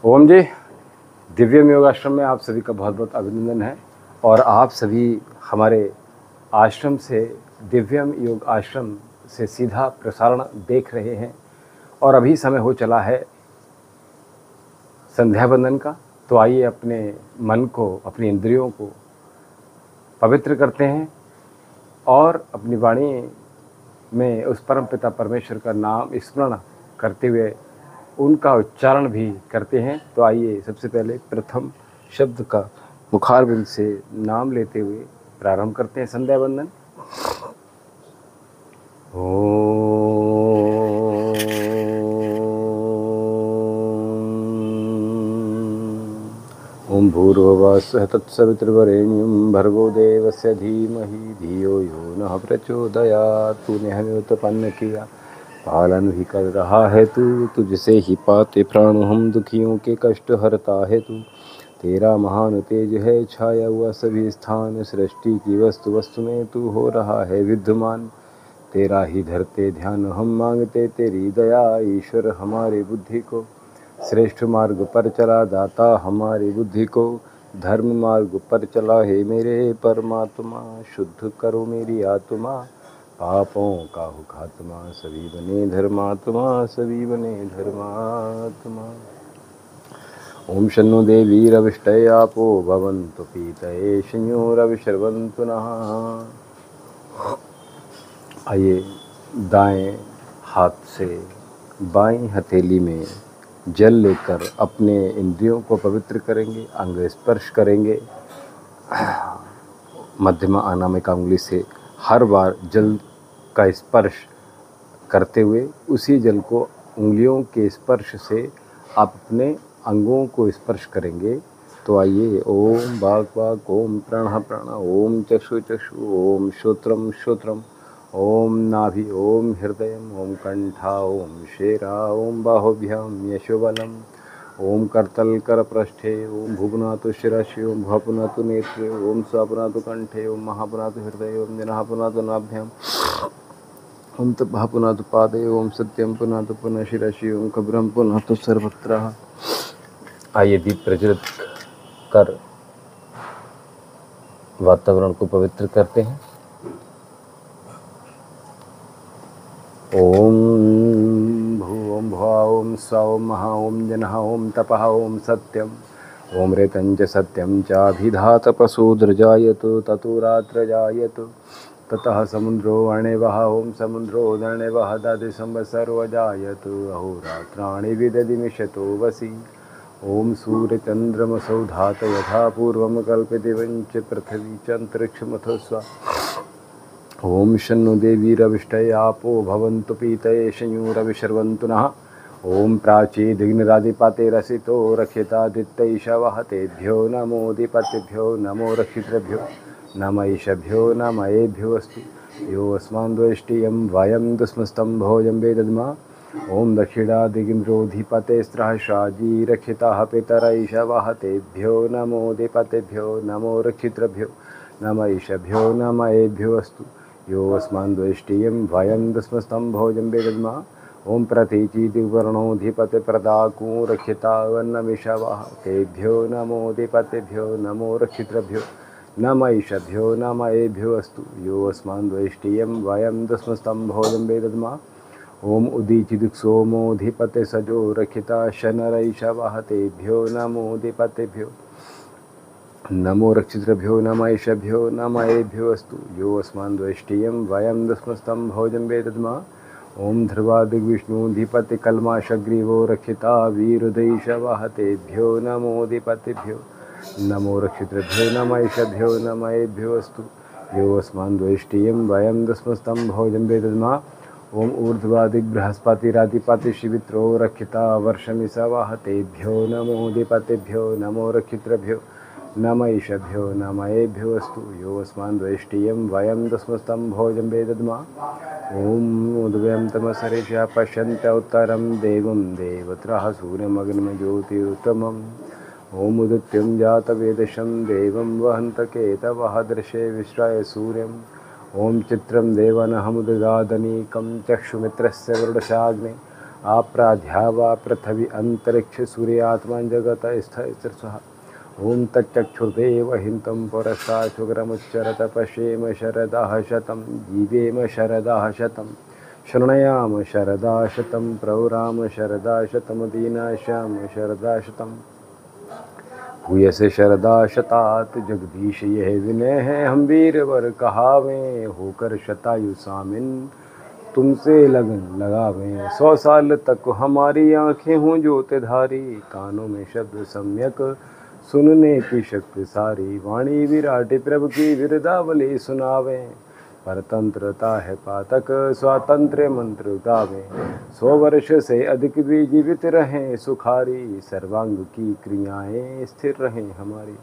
ओम जी, दिव्यम योगाश्रम में आप सभी का बहुत बहुत अभिनंदन है। और आप सभी हमारे आश्रम से, दिव्यम योग आश्रम से सीधा प्रसारण देख रहे हैं। और अभी समय हो चला है संध्या वंदन का। तो आइए अपने मन को, अपनी इंद्रियों को पवित्र करते हैं और अपनी वाणी में उस परम पिता परमेश्वर का नाम स्मरण करते हुए उनका उच्चारण भी करते हैं। तो आइए सबसे पहले प्रथम शब्द का मुखारबिंद से नाम लेते हुए प्रारंभ करते हैं संध्या वंदन। ओम भूर्भुवः स्वः तत्सवितुर्वरेण्यं भर्गो देवस्य धीमहि धियो यो नः प्रचोदयात्। तूने हमें उत्पन्न किया, पालन भी कर रहा है तू, तुझसे ही पाते प्राण हम, दुखियों के कष्ट हरता है तू। तेरा महान तेज है छाया हुआ सभी स्थान, सृष्टि की वस्तु वस्तु में तू हो रहा है विद्यमान। तेरा ही धरते ध्यान हम मांगते तेरी दया, ईश्वर हमारी बुद्धि को श्रेष्ठ मार्ग पर चला, दाता हमारी बुद्धि को धर्म मार्ग पर चला। हे मेरे परमात्मा, शुद्ध करो मेरी आत्मा, पापों का हो खात्मा, सभी बने धर्मात्मा, सभी बने धर्मात्मा। ओम शन्नो देवी रविष्टय आपो भवन्तु पीतये शन्यो रविशर्वन्तु नः। आइए दाएं हाथ से बाईं हथेली में जल लेकर अपने इंद्रियों को पवित्र करेंगे, अंग स्पर्श करेंगे। मध्यमा अनामिका उंगली से हर बार जल का स्पर्श करते हुए उसी जल को उंगलियों के स्पर्श से आप अपने अंगों को स्पर्श करेंगे। तो आइए ओम वाक् वाक्, ओम प्राणः प्राणः, ओम चक्षु चक्षु, ओम श्रोत्रम श्रोत्रम, ओम नाभि, ओम हृदय, ओम कंठा, ओम शेरा, ओम बाहुभ्याम यशोबलम, ओम करतल करपृष्ठे, ओम भुवनातु शिरसि, ओम भवपुनातु नेत्रे, ओम स्वपुनातु कंठे, ओम महापुनातु हृदय, ओम जनाः पुनातु नाभ्याम, ओम तपः पुनातु पादे, ओम सत्यम पुनातु पुनः शिरसि, ओम कब्रम पुनातु सर्वत्र। आइए दीप प्रज्वलित कर वातावरण को पवित्र करते हैं। ओम भूम भुवा, ओम स्वा, ओम महा, ओम जनः, ओम तपः, ओम सत्यम, ओम ऋतं च सत्यं चाभिधातपसो द्रजायतु ततो रात्रजायतु ततः समुद्रो अर्णवः, ओम समुद्रो दर्णवः दधि संवत्सरो अजायतु अहोरात्राणि विदधिमिषतो वसि। ओम सूर्यचन्द्रमसौ धात यथा पूर्वं कल्पदिवं च पृथिवी च अन्तरिक्षमथो स्वा। ओम शन्नो देवी रविष्टय आपो भवन्तु पीतये शन्यो रविशर्वन्तु नः। ओम प्राचीदिग्निरादिपाते रसितो रक्षितादित्यैषवः, तेभ्यो नमो दिपतिभ्यो नमो रक्षितृभ्यो नम ईशभ्यो नम एभ्यो अस्तु। यो अस्मान् द्वेष्टियं वयं दुस्मस्तं भोजं वेदद्मा। ओम दक्षिणादिगिन्द्रोधिपते स्त्रहस्राजी रक्षिताः पितरैषवः, तेभ्यो नमो दिपतिभ्यो नमो रक्षितृभ्यो नम ईशभ्यो नम एभ्यो अस्तु। यो अस्मान् द्वेष्टियं वयं दुस्मस्तं भोजं वेदद्मा। ओम प्रतीचीदिवर्णोऽधिपते प्रदाकूं रक्षितावन्नमिषवः, तेभ्यो नमो दिपतिभ्यो नमो रक्षितृभ्यो नम ईशभ्यो नम एभ्यो अस्तु। यो अस्मान् द्वेष्टियं वयं दुस्मस्तं भोजं वेदद्मा। ओम उदीचिदिक्सोमोऽधिपते सजो रक्षिता शनरैषवः, तेभ्यो नमो दिपतिभ्यो नमो रक्षितृभ्यो नम ईशभ्यो नम एभ्यो अस्तु। यो अस्मान् द्वेष्टियं वयं दुस्मस्तं भोजं वेदद्मा। ओम ध्रुवादिग्विष्णुधिपति कल्माशग्रीवो रक्षिता वीरुदैषवः, तेभ्यो नमो दिपतिभ्यो नमो रक्षितृभ्यो नम ईशभ्यो नम एभ्यो अस्तु। यो अस्मान् द्वेष्टियं वयं दुस्मस्तं भोजं वेदद्मा। ओम ऊर्ध्वादिबृहस्पतिरादिपति शिवित्रो रक्षिता वर्षमिषवः, तेभ्यो नमो दिपतिभ्यो नमो रक्षितृभ्यो नम ईशभ्यो नम एभ्यो अस्तु। यो अस्मान् द्वेष्टियं वयं दुस्मस्तं भोजं वेदद्मा। ओम उद्वयं तमसरिषा पश्यन्त उत्तरं देवं देवत्रः सूर्यमग्निं ज्योतिरुत्तमम्। ओम उदित्यं जातवेदशं देवं वहन्त केतवः, दृशे विश्राय सूर्यम्। ओम चित्रं देवनहमुदगादनीकं चक्षुमित्रस्य वरुडशाग्ने आप्राध्या वा पृथ्वी अंतरिक्ष सूर्यात्मा जगत स्थिर स्वाहा। ओम तच्चक्षुर्देव हिंतं पुरस्ताच्छुग्रमुच्चरत पश्येम शरदः शतं जीवेम शरदः शतं शृणयाम शरदा शतं प्रौराम शरदा शतं दीनाश्याम शरदा शतं भूयसे शरदा शतात जगदीश यह विनय है हम वीर वर कहावें होकर शतायु सामिन तुमसे लगन लगावें 100 साल तक हमारी आंखें हों ज्योतिधारी कानों में शब्द सम्यक सुनने की शक्ति सारी वाणी विराट प्रभु की विरदावली सुनावें परतंत्रता है पातक स्वातंत्र्य मंत्र गावें 100 वर्ष से अधिक भी जीवित रहें सुखारी सर्वांग की क्रियाएं स्थिर रहें हमारी।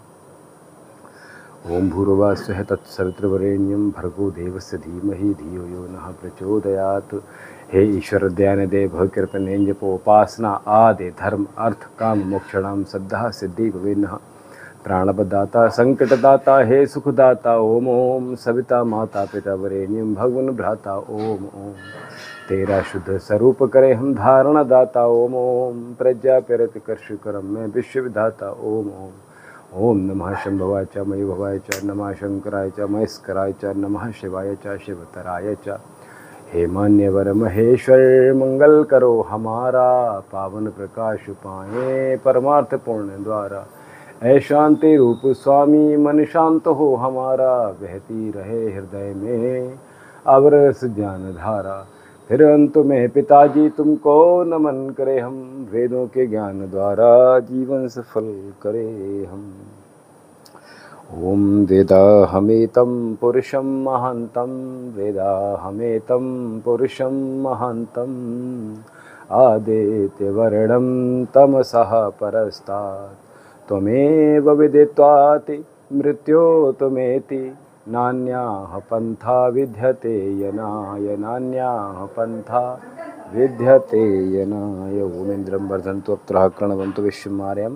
ओम भूर्भुवस्सुः तत्सवितुर्वरेण्यं भर्गो देवस्य धीमहि धियो यो नः प्रचोदयात्। हे ईश्वर दयान दे भव कृपणेन्द्रोपासना आदि धर्म अर्थ काम मोक्षणाम श्रद्धा सिद्धि भवेन्नः। प्राणप्रदाता संकटदाता हे सुखदाता ओम ओम सविता माता पिता वरेण्यम भगवन भ्राता ओम ओम तेरा शुद्ध स्वरूप करे हम धारण दाता ओम ओम प्रज्ञा प्रेरित कर्ष करम में विश्व विधाता ओम ओम ओम नमः शंभवाय च मयि भवाय च नमः शंकराय च महेश्वराय च नमः शिवाय च शिवतराय च। हे मान्यवर महेश्वर मंगल करो हमारा पावन प्रकाश पाए परमार्थ पूर्ण द्वारा। ऐ शांति रूप स्वामी मन शांत हो हमारा बहती रहे हृदय में अवरस ज्ञान धारा। फिर अंत में पिताजी तुमको नमन करे हम वेदों के ज्ञान द्वारा जीवन सफल करे हम। ओम वेदाहमेतं पुरुषं महान्तं वेदाहमेतं पुरुषं महान्तं आदित्यवर्णं तमसः परस्तात् त्वमेव विदित्वाति मृत्योर्तमेति नान्याः पन्था विद्यते यनाय नान्याः पन्था विद्यते यनाय। ओमेन्द्रं वर्धन्तु अप्त्रः कृण्वन्तु विश्वमार्यम्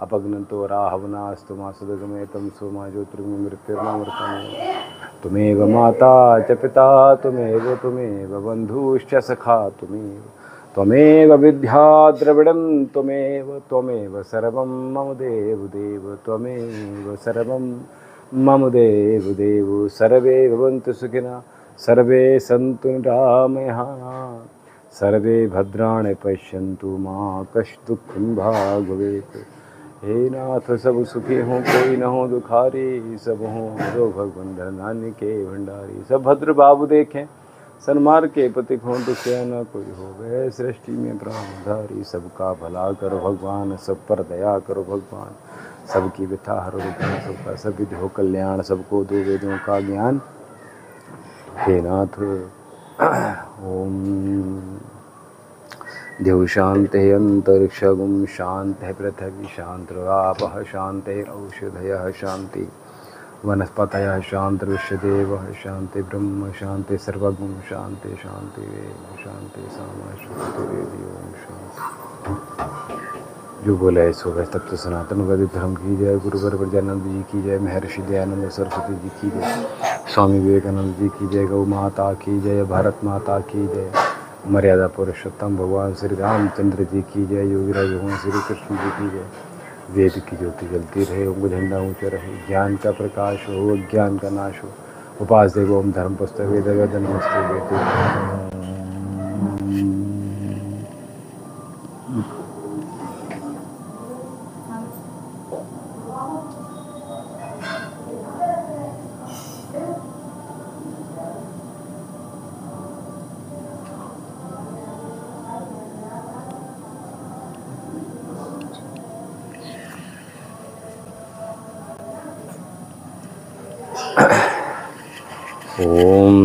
अपघ्नन्तु राहवनास्तु मा सदगमेतं सोमा ज्योतिर्गमय मृत्युर्मामृतमेव। त्वमेव माता च पिता त्वमेव बन्धुश्च सखा त्वमेव विद्या द्रविडं त्वमेव सर्वं मम देव देव त्वमेव सर्वं मम देव देव। सर्वे भवन्तु सुखिनः सर्वे सन्तु निरामयाः सर्वे भद्राणि पश्यन्तु मा कश्चिदुःखं भाग् भवेत्। हे नाथ सब सुखी हों कोई न हो दुखारी सब हों दो भगवंदर नान्य के भंडारी। सब भद्र बाबू देखें सन्मार्ग के पथिक हों दुखिया न कोई हो गए सृष्टि में प्राणधारी। सबका भला करो भगवान सब पर दया करो भगवान सबकी व्यथा हरो भगवान सबका सभी हो कल्याण सबको दो वेदों का ज्ञान। हे नाथ ओम देव शांति अंतरिक्षगुम शांति पृथ्वी शांतिरापः शांतिरौषधयः शांति वनस्पतयः शांतिर्विश्वदेवः शांति ब्रह्म शांति सर्वगुण शांति शांति शांति सामा शांति वेदी ओम शांति। जो बोला है सो तब तो सनातन वैदिक धर्म की जय। गुरुवर ब्रजानंद जी की जय। महर्षि दयानंद सरस्वती जी की जय। स्वामी विवेकानंद जी की जय। गौ माता की जय। भारत माता की जय। मर्यादा पुरुषोत्तम भगवान श्री रामचंद्र जी की जय। योगीराज भगवान श्री कृष्ण जी की जय। वेद की ज्योति जलती रहे उनको झंडा ऊंचा रहे ज्ञान का प्रकाश हो अज्ञान का नाश हो। उपास देव ओम धर्म पुस्तक वेद वेद नमस्ते वेद। ओम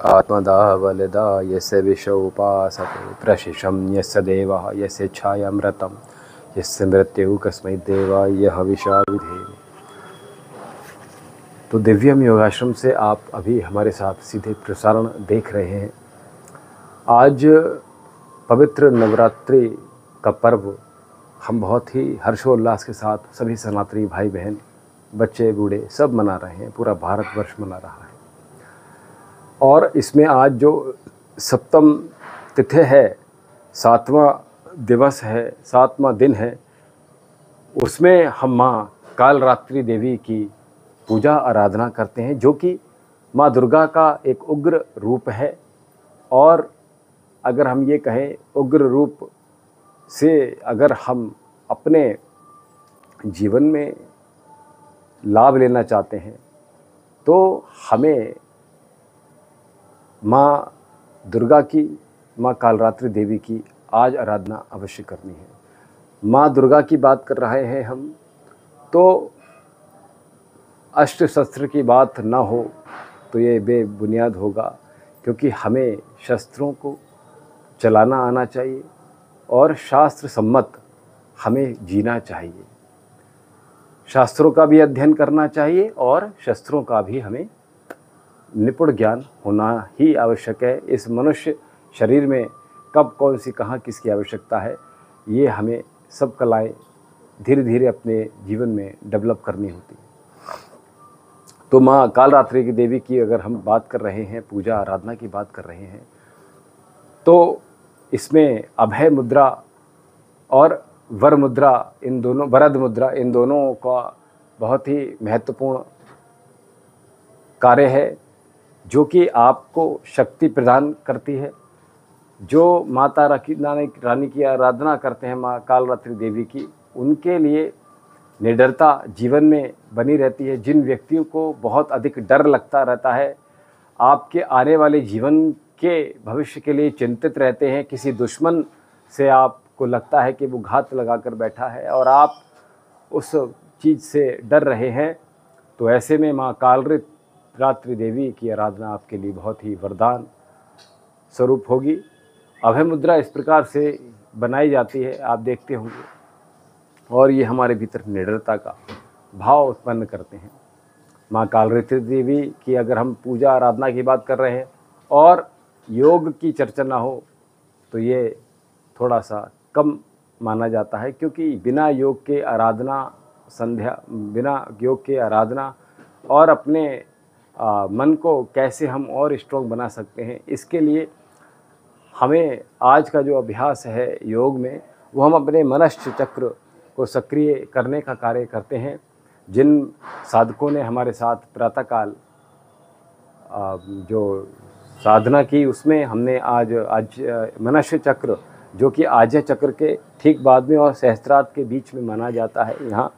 आत्मदा बलदा यस्य विश्व उपासते प्रशिशं यस्य देवः यस्य छायामृतं यस्य मृत्युः कस्मै देवाय हविषा विधेम। तो दिव्यम योगाश्रम से आप अभी हमारे साथ सीधे प्रसारण देख रहे हैं। आज पवित्र नवरात्रि का पर्व हम बहुत ही हर्षोल्लास के साथ सभी सनातनी भाई बहन बच्चे बूढ़े सब मना रहे हैं। पूरा भारतवर्ष मना रहा है। और इसमें आज जो सप्तम तिथि है 7वां दिवस है, 7वां दिन है, उसमें हम माँ कालरात्रि देवी की पूजा आराधना करते हैं, जो कि माँ दुर्गा का एक उग्र रूप है। और अगर हम ये कहें उग्र रूप से अगर हम अपने जीवन में लाभ लेना चाहते हैं तो हमें माँ दुर्गा की, माँ कालरात्रि देवी की आज आराधना अवश्य करनी है। माँ दुर्गा की बात कर रहे हैं हम, तो अस्त्र शस्त्र की बात ना हो तो ये बेबुनियाद होगा, क्योंकि हमें शस्त्रों को चलाना आना चाहिए और शास्त्र सम्मत हमें जीना चाहिए। शास्त्रों का भी अध्ययन करना चाहिए और शस्त्रों का भी हमें निपुण ज्ञान होना ही आवश्यक है। इस मनुष्य शरीर में कब कौन सी कहाँ किसकी आवश्यकता है, ये हमें सब कलाएं धीरे धीरे अपने जीवन में डेवलप करनी होती है। तो माँ कालरात्रि की देवी की अगर हम बात कर रहे हैं, पूजा आराधना की बात कर रहे हैं, तो इसमें अभय मुद्रा और वर मुद्रा, इन दोनों, वरद मुद्रा, इन दोनों का बहुत ही महत्वपूर्ण कार्य है, जो कि आपको शक्ति प्रदान करती है। जो माता रानी की आराधना करते हैं माँ कालरात्रि देवी की, उनके लिए निडरता जीवन में बनी रहती है। जिन व्यक्तियों को बहुत अधिक डर लगता रहता है, आपके आने वाले जीवन के भविष्य के लिए चिंतित रहते हैं, किसी दुश्मन से आपको लगता है कि वो घात लगाकर बैठा है और आप उस चीज़ से डर रहे हैं, तो ऐसे में माँ कालरात्रि देवी की आराधना आपके लिए बहुत ही वरदान स्वरूप होगी। अभय मुद्रा इस प्रकार से बनाई जाती है, आप देखते होंगे, और ये हमारे भीतर निडरता का भाव उत्पन्न करते हैं। माँ कालरात्रि देवी की अगर हम पूजा आराधना की बात कर रहे हैं और योग की चर्चा ना हो तो ये थोड़ा सा कम माना जाता है, क्योंकि बिना योग के आराधना बिना योग के आराधना और अपने मन को कैसे हम और स्ट्रॉन्ग बना सकते हैं, इसके लिए हमें आज का जो अभ्यास है योग में, वो हम अपने मनश्च चक्र को सक्रिय करने का कार्य करते हैं। जिन साधकों ने हमारे साथ प्रातःकाल जो साधना की, उसमें हमने आज मनश्च चक्र, जो कि आज्य चक्र के ठीक बाद में और सहस्त्रार्थ के बीच में माना जाता है यहाँ,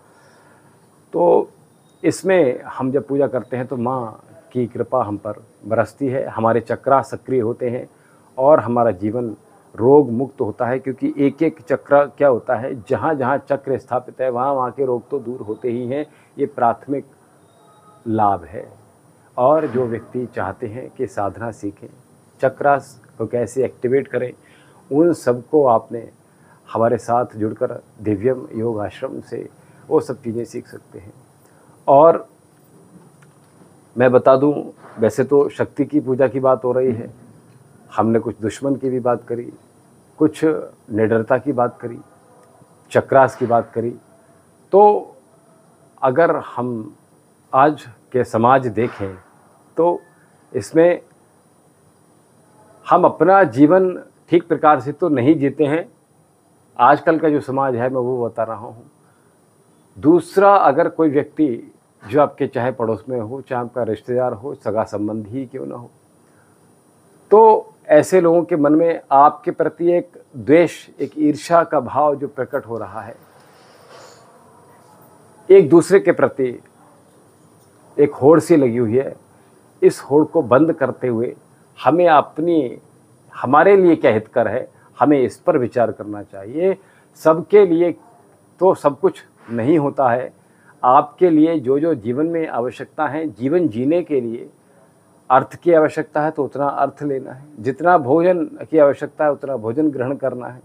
तो इसमें हम जब पूजा करते हैं तो माँ की कृपा हम पर बरसती है, हमारे चक्रा सक्रिय होते हैं और हमारा जीवन रोग मुक्त होता है। क्योंकि एक एक चक्र क्या होता है, जहाँ जहाँ चक्र स्थापित है वहाँ वहाँ के रोग तो दूर होते ही हैं, ये प्राथमिक लाभ है। और जो व्यक्ति चाहते हैं कि साधना सीखें, चक्रास को कैसे एक्टिवेट करें, उन सबको आपने हमारे साथ जुड़कर दिव्यम योग आश्रम से वो सब चीज़ें सीख सकते हैं। और मैं बता दूं, वैसे तो शक्ति की पूजा की बात हो रही है, हमने कुछ दुश्मन की भी बात करी, कुछ निडरता की बात करी, चक्रास की बात करी, तो अगर हम आज के समाज देखें तो इसमें हम अपना जीवन ठीक प्रकार से तो नहीं जीते हैं। आजकल का जो समाज है मैं वो बता रहा हूँ। दूसरा, अगर कोई व्यक्ति जो आपके चाहे पड़ोस में हो, चाहे आपका रिश्तेदार हो, सगा संबंधी ही क्यों ना हो, तो ऐसे लोगों के मन में आपके प्रति एक द्वेष, एक ईर्ष्या का भाव जो प्रकट हो रहा है, एक दूसरे के प्रति एक होड़ सी लगी हुई है, इस होड़ को बंद करते हुए हमें हमारे लिए क्या हितकर है, हमें इस पर विचार करना चाहिए। सबके लिए तो सब कुछ नहीं होता है। आपके लिए जो जो जीवन में आवश्यकता है, जीवन जीने के लिए अर्थ की आवश्यकता है तो उतना अर्थ लेना है, जितना भोजन की आवश्यकता है उतना भोजन ग्रहण करना है,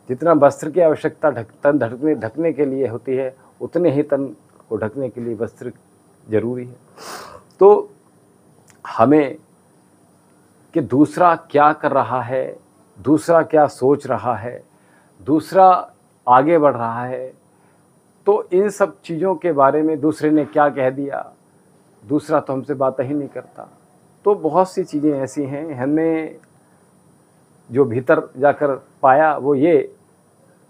जितना वस्त्र की आवश्यकता तन ढकने के लिए होती है उतने ही तन को ढकने के लिए वस्त्र जरूरी है। तो हमें कि दूसरा क्या कर रहा है, दूसरा क्या सोच रहा है, दूसरा आगे बढ़ रहा है, तो इन सब चीज़ों के बारे में, दूसरे ने क्या कह दिया, दूसरा तो हमसे बात ही नहीं करता, तो बहुत सी चीज़ें ऐसी हैं। हमें जो भीतर जाकर पाया वो ये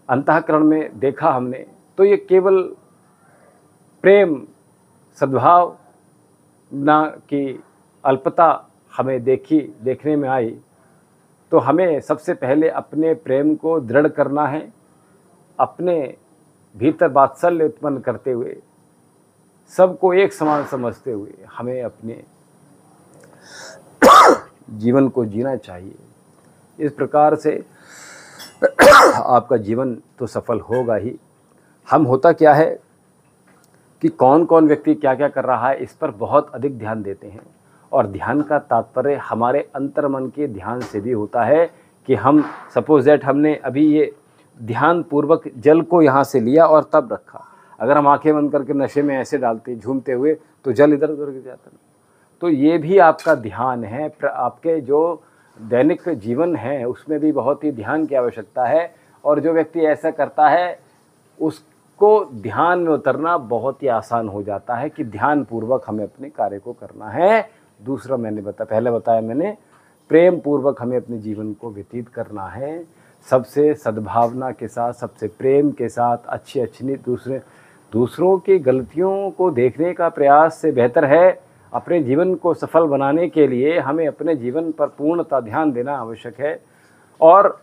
अंतःकरण में देखा हमने, तो ये केवल प्रेम, सद्भाव ना कि अल्पता हमें देखने में आई। तो हमें सबसे पहले अपने प्रेम को दृढ़ करना है, अपने भीतर वात्सल्य उत्पन्न करते हुए, सबको एक समान समझते हुए हमें अपने जीवन को जीना चाहिए। इस प्रकार से आपका जीवन तो सफल होगा ही। हम होता क्या है कि कौन कौन व्यक्ति क्या क्या कर रहा है इस पर बहुत अधिक ध्यान देते हैं, और ध्यान का तात्पर्य हमारे अंतर्मन के ध्यान से भी होता है कि हम सपोज दैट हमने अभी ये ध्यान पूर्वक जल को यहाँ से लिया और तब रखा। अगर हम आंखें बंद करके नशे में ऐसे डालते झूमते हुए तो जल इधर उधर गिर जाता। तो ये भी आपका ध्यान है। आपके जो दैनिक जीवन है उसमें भी बहुत ही ध्यान की आवश्यकता है, और जो व्यक्ति ऐसा करता है उसको ध्यान में उतरना बहुत ही आसान हो जाता है कि ध्यान पूर्वक हमें अपने कार्य को करना है। दूसरा पहले बताया मैंने, प्रेम पूर्वक हमें अपने जीवन को व्यतीत करना है, सबसे सद्भावना के साथ, सबसे प्रेम के साथ, अच्छी दूसरों की गलतियों को देखने का प्रयास से बेहतर है अपने जीवन को सफल बनाने के लिए हमें अपने जीवन पर पूर्णतः ध्यान देना आवश्यक है। और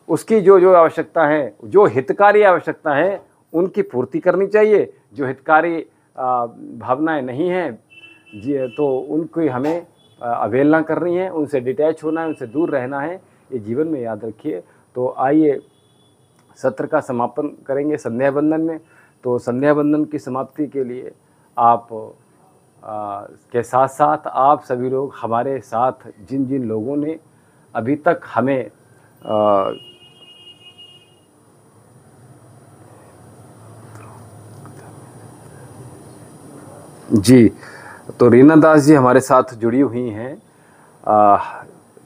उसकी जो आवश्यकता है, जो हितकारी आवश्यकता है उनकी पूर्ति करनी चाहिए। जो हितकारी भावनाएं नहीं हैं तो उनको हमें अवहेलना करनी है, उनसे डिटैच होना है, उनसे दूर रहना है। ये जीवन में याद रखिए। तो आइए सत्र का समापन करेंगे संध्या बंदन में। तो संध्या बंदन की समाप्ति के लिए आप के साथ साथ आप सभी लोग हमारे साथ जिन जिन लोगों ने अभी तक हमें जी, तो रीना दास जी हमारे साथ जुड़ी हुई हैं।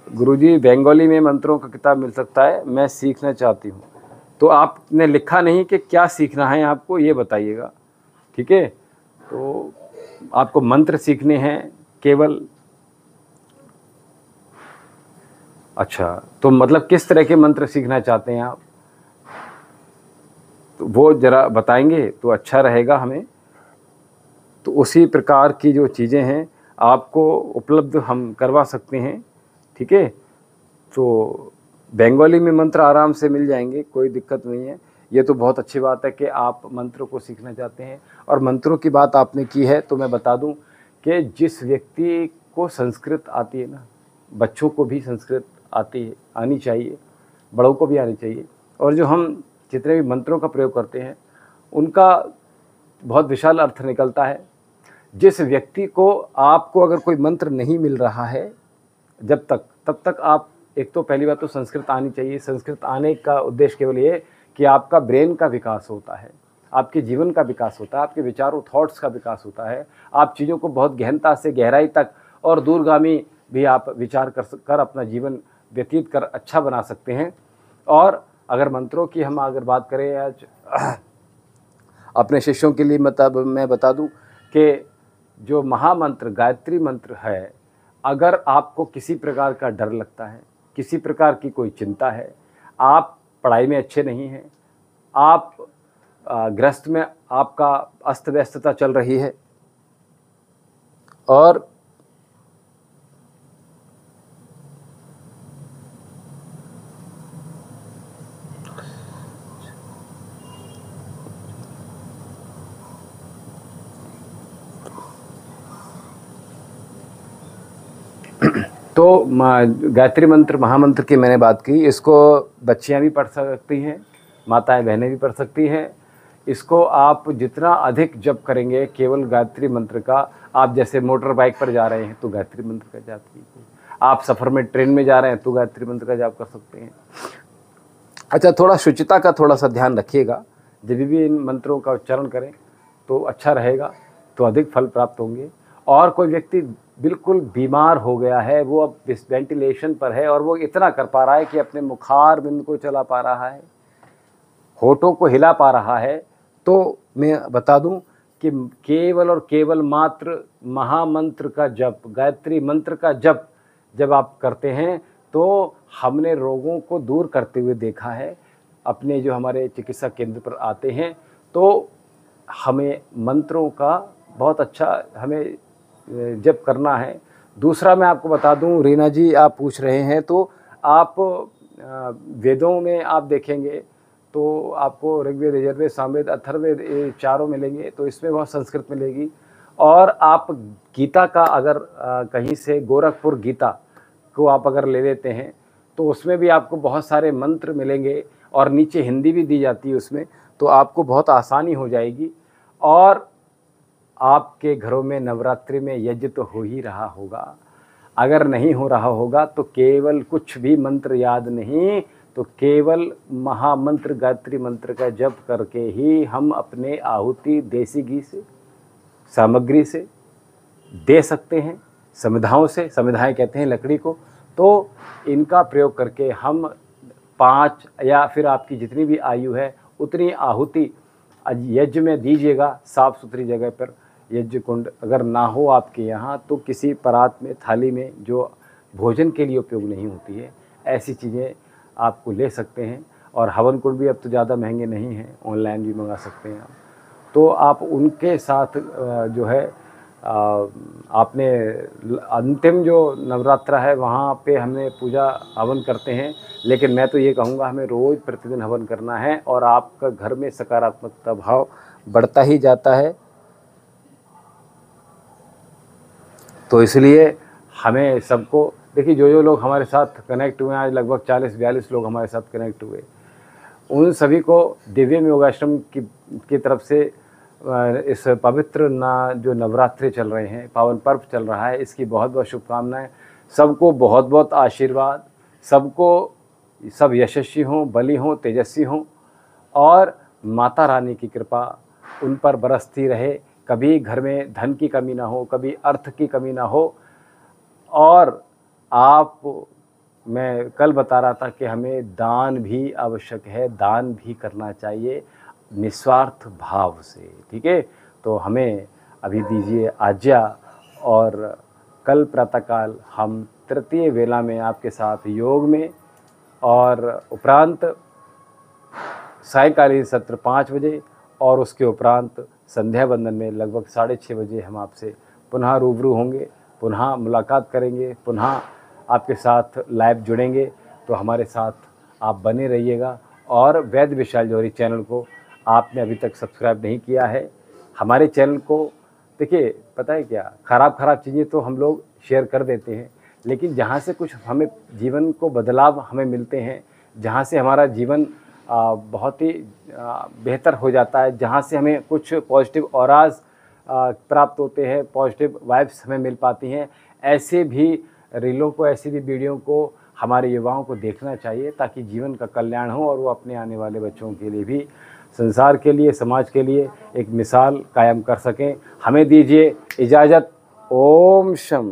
गुरुजी बंगाली में मंत्रों का किताब मिल सकता है, मैं सीखना चाहती हूँ। तो आपने लिखा नहीं कि क्या सीखना है आपको, ये बताइएगा, ठीक है। तो आपको मंत्र सीखने हैं केवल, अच्छा, तो मतलब किस तरह के मंत्र सीखना चाहते हैं आप, तो वो ज़रा बताएंगे तो अच्छा रहेगा हमें। तो उसी प्रकार की जो चीज़ें हैं आपको उपलब्ध हम करवा सकते हैं, ठीक है। तो बंगाली में मंत्र आराम से मिल जाएंगे, कोई दिक्कत नहीं है। ये तो बहुत अच्छी बात है कि आप मंत्रों को सीखना चाहते हैं। और मंत्रों की बात आपने की है तो मैं बता दूं कि जिस व्यक्ति को संस्कृत आती है ना, बच्चों को भी संस्कृत आनी चाहिए, बड़ों को भी आनी चाहिए। और जो हम जितने भी मंत्रों का प्रयोग करते हैं उनका बहुत विशाल अर्थ निकलता है। जिस व्यक्ति को आपको अगर कोई मंत्र नहीं मिल रहा है तब तक आप, एक तो पहली बात तो संस्कृत आनी चाहिए। संस्कृत आने का उद्देश्य केवल ये कि आपका ब्रेन का विकास होता है, आपके जीवन का विकास होता है, आपके विचारों थॉट्स का विकास होता है। आप चीज़ों को बहुत गहनता से गहराई तक और दूरगामी भी आप विचार कर अपना जीवन व्यतीत कर अच्छा बना सकते हैं। और अगर मंत्रों की हम अगर बात करें आज अपने शिष्यों के लिए, मतलब मैं बता दूं कि जो महामंत्र गायत्री मंत्र है, अगर आपको किसी प्रकार का डर लगता है, किसी प्रकार की कोई चिंता है, आप पढ़ाई में अच्छे नहीं हैं, आप गृहस्थ में आपका अस्त व्यस्तता चल रही है, और तो गायत्री मंत्र महामंत्र की मैंने बात की। इसको बच्चियां भी पढ़ सकती हैं, माताएं बहनें भी पढ़ सकती हैं। इसको आप जितना अधिक जप करेंगे केवल गायत्री मंत्र का, आप जैसे मोटर बाइक पर जा रहे हैं तो गायत्री मंत्र का जाप कीजिए, आप सफ़र में ट्रेन में जा रहे हैं तो गायत्री मंत्र का जाप कर सकते हैं। अच्छा, थोड़ा शुचिता का थोड़ा सा ध्यान रखिएगा, जब भी इन मंत्रों का उच्चारण करें तो अच्छा रहेगा, तो अधिक फल प्राप्त होंगे। और कोई व्यक्ति बिल्कुल बीमार हो गया है, वो अब वेंटिलेशन पर है और वो इतना कर पा रहा है कि अपने मुखार बिंद को चला पा रहा है, होठों को हिला पा रहा है, तो मैं बता दूं कि केवल और केवल मात्र महामंत्र का जप, गायत्री मंत्र का जप जब आप करते हैं तो हमने रोगों को दूर करते हुए देखा है। अपने जो हमारे चिकित्सा केंद्र पर आते हैं तो हमें मंत्रों का बहुत अच्छा हमें जप करना है। दूसरा मैं आपको बता दूं, रीना जी आप पूछ रहे हैं, तो आप वेदों में आप देखेंगे तो आपको ऋग्वेद, यजुर्वेद, सामवेद, अथर्ववेद ये चारों मिलेंगे, तो इसमें बहुत संस्कृत मिलेगी। और आप गीता का अगर कहीं से गोरखपुर गीता को आप अगर ले लेते हैं तो उसमें भी आपको बहुत सारे मंत्र मिलेंगे और नीचे हिंदी भी दी जाती है उसमें, तो आपको बहुत आसानी हो जाएगी। और आपके घरों में नवरात्रि में यज्ञ तो हो ही रहा होगा। अगर नहीं हो रहा होगा तो केवल कुछ भी मंत्र याद नहीं, तो केवल महामंत्र गायत्री मंत्र का जप करके ही हम अपने आहुति देसी घी से, सामग्री से दे सकते हैं। समिधाओं से, समिधाएं कहते हैं लकड़ी को, तो इनका प्रयोग करके हम 5 या फिर आपकी जितनी भी आयु है उतनी आहुति यज्ञ में दीजिएगा। साफ़ सुथरी जगह पर यज्ञ कुंड अगर ना हो आपके यहाँ तो किसी परात में, थाली में, जो भोजन के लिए उपयोग नहीं होती है, ऐसी चीज़ें आपको ले सकते हैं। और हवन कुंड भी अब तो ज़्यादा महंगे नहीं हैं, ऑनलाइन भी मंगा सकते हैं आप। तो आप उनके साथ जो है आपने अंतिम जो नवरात्रा है वहाँ पे हमें पूजा हवन करते हैं, लेकिन मैं तो ये कहूँगा हमें रोज़ प्रतिदिन हवन करना है और आपका घर में सकारात्मकता भाव बढ़ता ही जाता है। तो इसलिए हमें सबको, देखिए जो लोग हमारे साथ कनेक्ट हुए हैं, आज लगभग 40-42 लोग हमारे साथ कनेक्ट हुए, उन सभी को दिव्य योगाश्रम की तरफ से इस पवित्र जो नवरात्रि चल रहे हैं, पावन पर्व चल रहा है, इसकी बहुत बहुत शुभकामनाएं। सबको बहुत बहुत आशीर्वाद, सबको सब यशस्वी हों, बली हों, तेजस्वी हों और माता रानी की कृपा उन पर बरसती रहे। कभी घर में धन की कमी ना हो, कभी अर्थ की कमी ना हो। और मैं कल बता रहा था कि हमें दान भी आवश्यक है, दान भी करना चाहिए निस्वार्थ भाव से, ठीक है। तो हमें अभी दीजिए आज्ञा और कल प्रातःकाल हम तृतीय वेला में आपके साथ योग में और उपरांत सायंकालीन सत्र 5 बजे और उसके उपरांत संध्या वंदन में लगभग 6:30 बजे हम आपसे पुनः रूबरू होंगे, पुनः मुलाकात करेंगे, पुनः आपके साथ लाइव जुड़ेंगे। तो हमारे साथ आप बने रहिएगा। और वैद्य विशाल जौहरी चैनल को आपने अभी तक सब्सक्राइब नहीं किया है, हमारे चैनल को देखिए, पता है क्या, ख़राब चीज़ें तो हम लोग शेयर कर देते हैं, लेकिन जहाँ से कुछ हमें जीवन को बदलाव हमें मिलते हैं, जहाँ से हमारा जीवन बहुत ही बेहतर हो जाता है, जहाँ से हमें कुछ पॉजिटिव ऑराज प्राप्त होते हैं, पॉजिटिव वाइब्स हमें मिल पाती हैं, ऐसे भी रीलों को, ऐसी भी वीडियो को हमारे युवाओं को देखना चाहिए, ताकि जीवन का कल्याण हो और वो अपने आने वाले बच्चों के लिए भी, संसार के लिए, समाज के लिए एक मिसाल कायम कर सकें। हमें दीजिए इजाज़त। ओम शम।